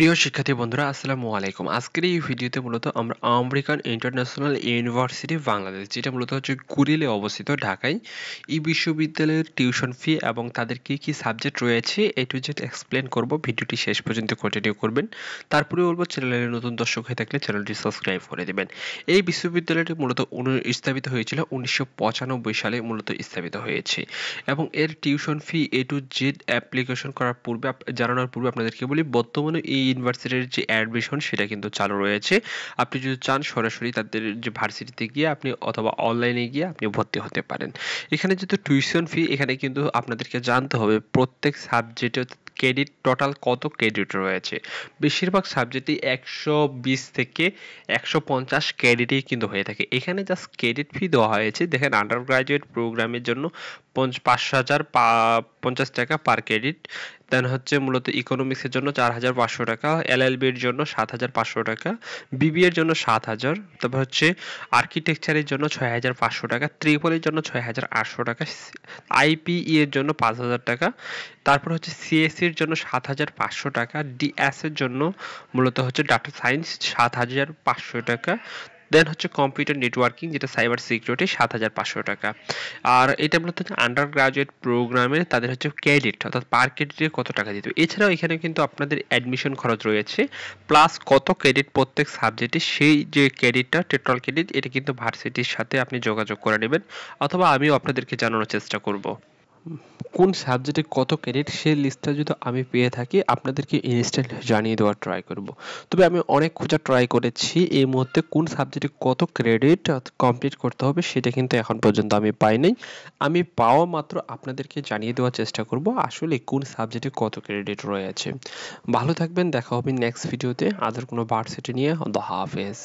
প্রিয় শিক্ষার্থী বন্ধুরা আসসালামু আলাইকুম। আজকের এই ভিডিওতে মূলত আমরা আমেরিকান ইন্টারন্যাশনাল ইউনিভার্সিটি বাংলাদেশ, যেটা মূলত হচ্ছে কুড়িলে অবস্থিত ঢাকায়, এই বিশ্ববিদ্যালয়ের টিউশন ফি এবং তাদের কি কি সাবজেক্ট রয়েছে এ টু জেড এক্সপ্লেন করব। ভিডিওটি শেষ পর্যন্ত কন্টিনিউ করবেন। তারপরে বলবো চ্যানেলের নতুন দর্শক হয়ে থাকলে চ্যানেলটি সাবস্ক্রাইব করে দেবেন। এই বিশ্ববিদ্যালয়টি মূলত স্থাপিত হয়েছিল 1995 সালে মূলত স্থাপিত হয়েছে এবং এর tuition fee A to Z application করার পূর্বে জানানোর পূর্বে আপনাদেরকে বলি, বর্তমানে এই ইউনিভার্সিটির যে অ্যাডমিশন সেটা কিন্তু চালু রয়েছে। আপনি যদি চান সরাসরি তাদের যে ভার্সিটিতে গিয়ে আপনি অথবা অনলাইনে গিয়ে আপনি ভর্তি হতে পারেন। এখানে যেহেতু টিউশন ফি, এখানে কিন্তু আপনাদেরকে জানতে হবে প্রত্যেক সাবজেক্টে ক্রেডিট টোটাল কত ক্রেডিট রয়েছে। বেশিরভাগ সাবজেক্টই 120 থেকে 150 ক্রেডিটেই কিন্তু হয়ে থাকে। এখানে জাস্ট ক্রেডিট ফি দেওয়া হয়েছে, দেখেন আন্ডার গ্রাজুয়েট প্রোগ্রামের জন্য 5,050 টাকা পার ক্রেডিট। দেন হচ্ছে মূলত ইকোনমিক্সের জন্য 4,500 টাকা, এলএলবির জন্য 7,500 টাকা, বিবিএর জন্য 7,000, তারপর হচ্ছে আর্কিটেকচারের জন্য 6,500 টাকা, ট্রিপলের জন্য 6,800 টাকা, আইপিই এর জন্য 5,000 টাকা, তারপর হচ্ছে সিএসসি এর জন্য 7,500 টাকা, ডিএস এর জন্য মূলত হচ্ছে ডাটা সায়েন্স 7,500 টাকা, দেন হচ্ছে কম্পিউটার নেটওয়ার্কিং যেটা সাইবার সিকিউরিটি 7,500 টাকা। আর এটা মূলত আন্ডার গ্রাজুয়েট প্রোগ্রামে তাদের হচ্ছে ক্রেডিট, অর্থাৎ পার ক্রেডিটে কত টাকা দিতে হবে। এছাড়াও এখানে কিন্তু আপনাদের অ্যাডমিশন খরচ রয়েছে, প্লাস কত ক্রেডিট প্রত্যেক সাবজেক্টে, সেই যে ক্রেডিটটা টোটাল ক্রেডিট এটা কিন্তু ভার্সিটির সাথে আপনি যোগাযোগ করে নেবেন, অথবা আমিও আপনাদেরকে জানানোর চেষ্টা করব। কোন সাবজেক্টে কত ক্রেডিট সেই লিস্টটা যদি আমি পেয়ে থাকি আপনাদেরকে ইনস্ট্যান্ট জানিয়ে দেওয়ার ট্রাই করব। তবে আমি অনেক খোঁজার ট্রাই করেছি, এই মুহূর্তে কোন সাবজেক্টে কত ক্রেডিট কমপ্লিট করতে হবে সেটা কিন্তু এখন পর্যন্ত আমি পাই নাই। আমি পাওয়া মাত্র আপনাদেরকে জানিয়ে দেওয়ার চেষ্টা করব আসলে কোন সাবজেক্টে কত ক্রেডিট রয়েছে। ভালো থাকবেন, দেখা হবে নেক্সট ভিডিওতে আদার কোনো ভার্সিটি নিয়ে। আল্লাহ হাফেজ।